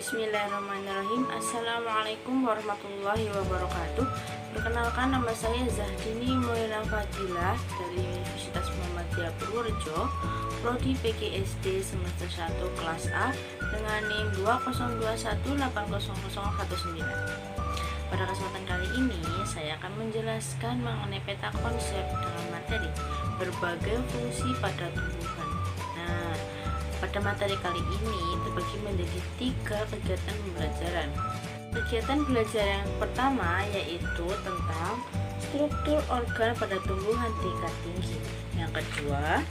Bismillahirrahmanirrahim. Assalamualaikum warahmatullahi wabarakatuh. Perkenalkan, nama saya Zahdini Mulyana Fadilah dari Universitas Muhammadiyah Purworejo, Prodi PGSD semester 1 kelas A dengan NIM 2021800019. Pada kesempatan kali ini saya akan menjelaskan mengenai peta konsep dengan materi berbagai fungsi pada tumbuhan. Pada materi kali ini terbagi menjadi 3 kegiatan pembelajaran. Kegiatan belajar yang pertama yaitu tentang struktur organ pada tumbuhan tingkat tinggi. Yang kedua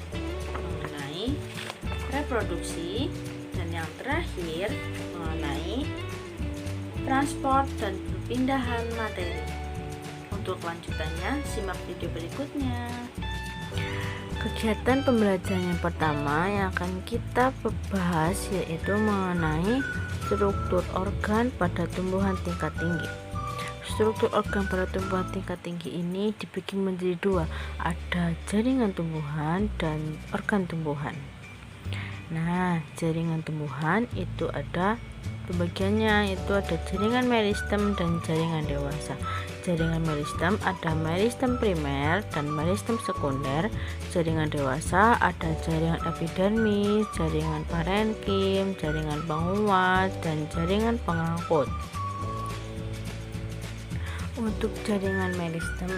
mengenai reproduksi, dan yang terakhir mengenai transport dan perpindahan materi. Untuk kelanjutannya simak video berikutnya. Kegiatan pembelajaran yang pertama yang akan kita bahas yaitu mengenai struktur organ pada tumbuhan tingkat tinggi. Struktur organ pada tumbuhan tingkat tinggi ini dibagi menjadi 2, ada jaringan tumbuhan dan organ tumbuhan. Jaringan tumbuhan itu ada pembagiannya, itu ada jaringan meristem dan jaringan dewasa. Jaringan meristem ada meristem primer dan meristem sekunder. Jaringan dewasa ada jaringan epidermis, jaringan parenkim, jaringan penguat, dan jaringan pengangkut. Untuk jaringan meristem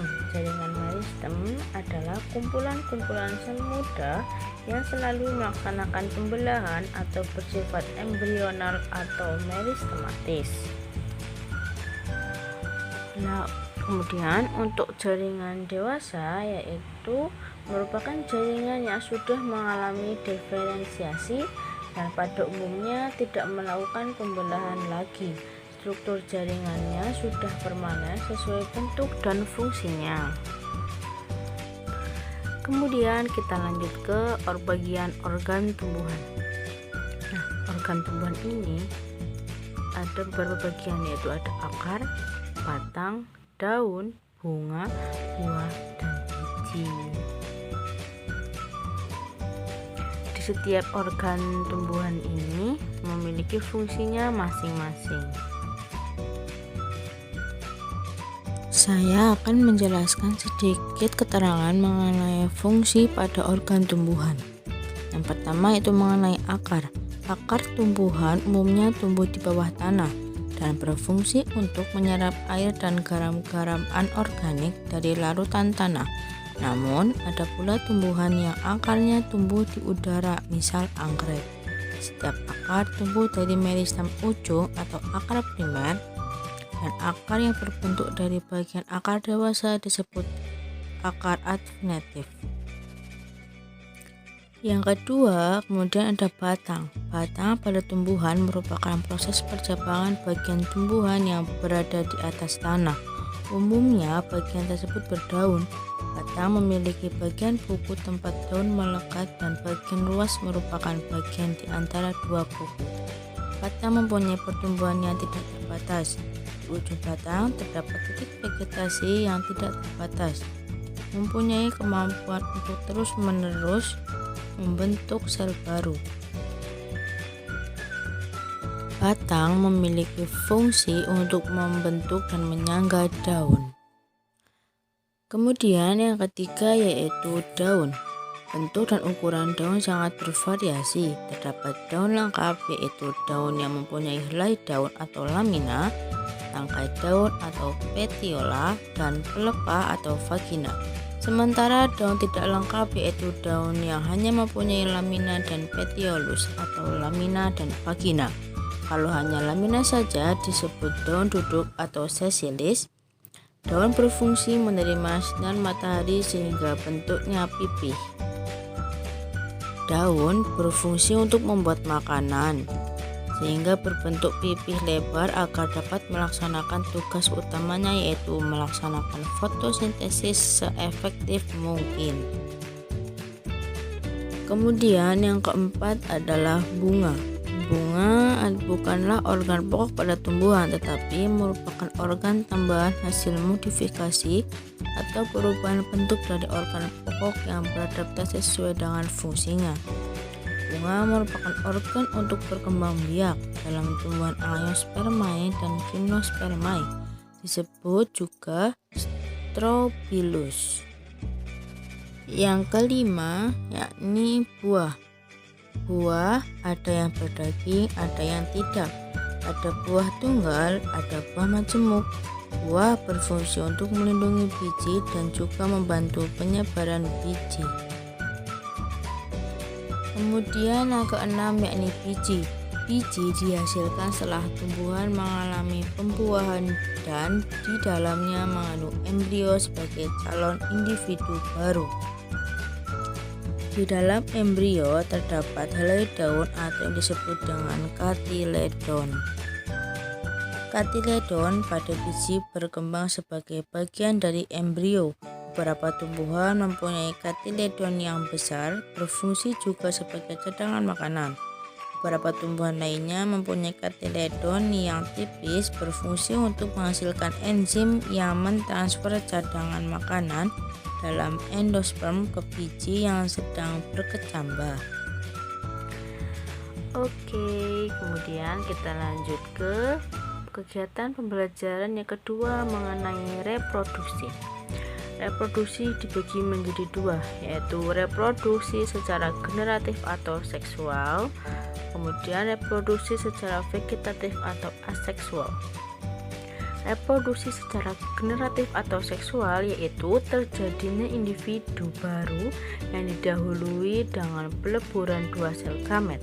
adalah kumpulan-kumpulan sel muda yang selalu melaksanakan pembelahan atau bersifat embrional atau meristematis. Kemudian untuk jaringan dewasa yaitu merupakan jaringan yang sudah mengalami diferensiasi dan pada umumnya tidak melakukan pembelahan lagi. Struktur jaringannya sudah permanen sesuai bentuk dan fungsinya. Kemudian kita lanjut ke bagian organ tumbuhan. Organ tumbuhan ini ada beberapa bagian, yaitu ada akar, batang, daun, bunga, buah, dan biji. Di setiap organ tumbuhan ini memiliki fungsinya masing-masing. Saya akan menjelaskan sedikit keterangan mengenai fungsi pada organ tumbuhan. Yang pertama itu mengenai akar. Akar tumbuhan umumnya tumbuh di bawah tanah dan berfungsi untuk menyerap air dan garam-garam anorganik dari larutan tanah. Namun, ada pula tumbuhan yang akarnya tumbuh di udara, misal anggrek. Setiap akar tumbuh dari meristem ujung atau akar primer, dan akar yang berbentuk dari bagian akar dewasa disebut akar adventatif. Yang kedua, kemudian ada batang. Batang pada tumbuhan merupakan proses percabangan bagian tumbuhan yang berada di atas tanah. Umumnya bagian tersebut berdaun. Batang memiliki bagian buku tempat daun melekat dan bagian luas merupakan bagian di antara 2 buku. Batang mempunyai pertumbuhan yang tidak terbatas. Di ujung batang terdapat titik vegetasi yang tidak terbatas, mempunyai kemampuan untuk terus-menerus membentuk sel baru. Batang memiliki fungsi untuk membentuk dan menyangga daun. Kemudian yang ketiga yaitu daun. Bentuk dan ukuran daun sangat bervariasi. Terdapat daun lengkap yaitu daun yang mempunyai helai daun atau lamina, tangkai daun atau petiola, dan pelepah atau vagina. Sementara daun tidak lengkap yaitu daun yang hanya mempunyai lamina dan petiolus atau lamina dan vagina. Kalau hanya lamina saja disebut daun duduk atau sesilis. Daun berfungsi menerima sinar matahari sehingga bentuknya pipih. Daun berfungsi untuk membuat makanan sehingga berbentuk pipih lebar agar dapat melaksanakan tugas utamanya yaitu melaksanakan fotosintesis seefektif mungkin. Kemudian yang keempat adalah bunga. Bunga bukanlah organ pokok pada tumbuhan, tetapi merupakan organ tambahan hasil modifikasi atau perubahan bentuk dari organ pokok yang beradaptasi sesuai dengan fungsinya. Bunga merupakan organ untuk berkembang biak dalam tumbuhan Angiospermae dan Gymnospermae, disebut juga strobilus. Yang kelima yakni buah. Buah ada yang berdaging, ada yang tidak. Ada buah tunggal, ada buah majemuk. Buah berfungsi untuk melindungi biji dan juga membantu penyebaran biji. Kemudian yang keenam yakni biji. Biji dihasilkan setelah tumbuhan mengalami pembuahan dan di dalamnya mengandung embrio sebagai calon individu baru. Di dalam embrio terdapat helai daun atau yang disebut dengan katiledon. Katiledon pada biji berkembang sebagai bagian dari embrio. Beberapa tumbuhan mempunyai katiledon yang besar, berfungsi juga sebagai cadangan makanan. Beberapa tumbuhan lainnya mempunyai katiledon yang tipis, berfungsi untuk menghasilkan enzim yang mentransfer cadangan makanan dalam endosperm ke biji yang sedang berkecambah. Oke, kemudian kita lanjut ke kegiatan pembelajaran yang kedua mengenai reproduksi. Reproduksi dibagi menjadi dua, yaitu reproduksi secara generatif atau seksual, kemudian reproduksi secara vegetatif atau aseksual. Reproduksi secara generatif atau seksual yaitu terjadinya individu baru yang didahului dengan peleburan dua sel gamet.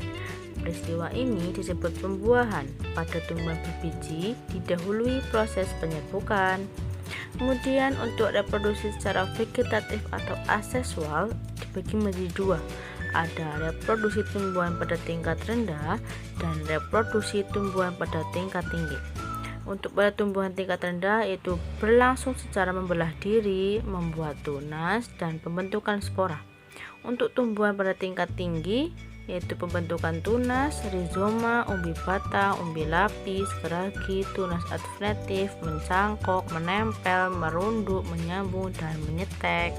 Peristiwa ini disebut pembuahan. Pada tumbuhan berbiji didahului proses penyerbukan. Kemudian untuk reproduksi secara vegetatif atau aseksual dibagi menjadi dua. Ada reproduksi tumbuhan pada tingkat rendah dan reproduksi tumbuhan pada tingkat tinggi. Untuk pada tumbuhan tingkat rendah itu berlangsung secara membelah diri, membuat tunas, dan pembentukan spora. Untuk tumbuhan pada tingkat tinggi yaitu pembentukan tunas, rizoma, umbi batang, umbi lapis, geragi, tunas adventatif, mencangkok, menempel, merunduk, menyambung, dan menyetek.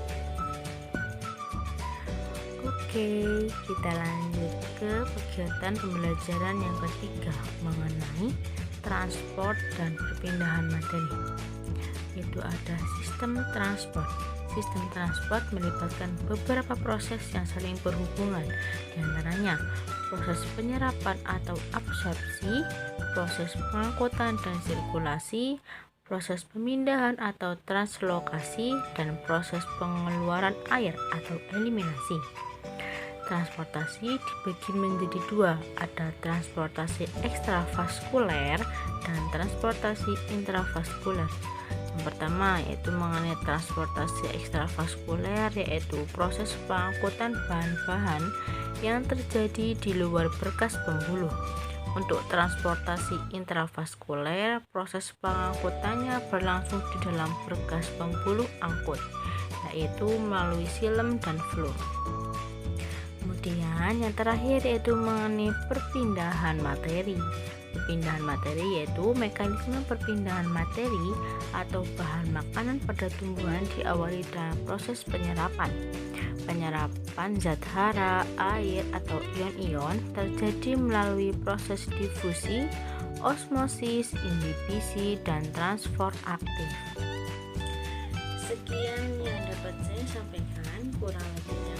Oke, kita lanjut ke kegiatan pembelajaran yang ketiga mengenai transport dan perpindahan materi. Itu ada sistem transport. Sistem transport melibatkan beberapa proses yang saling berhubungan, di antaranya proses penyerapan atau absorpsi, proses pengangkutan dan sirkulasi, proses pemindahan atau translokasi, dan proses pengeluaran air atau eliminasi. Transportasi dibagi menjadi dua, ada transportasi ekstravaskuler dan transportasi intravaskuler. Yang pertama yaitu mengenai transportasi ekstravaskuler, yaitu proses pengangkutan bahan-bahan yang terjadi di luar berkas pembuluh. Untuk transportasi intravaskuler, proses pengangkutannya berlangsung di dalam berkas pembuluh angkut, yaitu melalui silem dan fluor. Kemudian yang terakhir yaitu mengenai perpindahan materi. Perpindahan materi yaitu mekanisme perpindahan materi atau bahan makanan pada tumbuhan diawali dengan proses penyerapan. Penyerapan zat hara, air, atau ion-ion terjadi melalui proses difusi, osmosis, inhibisi, dan transfer aktif. Sekian yang dapat saya sampaikan, kurang lebihnya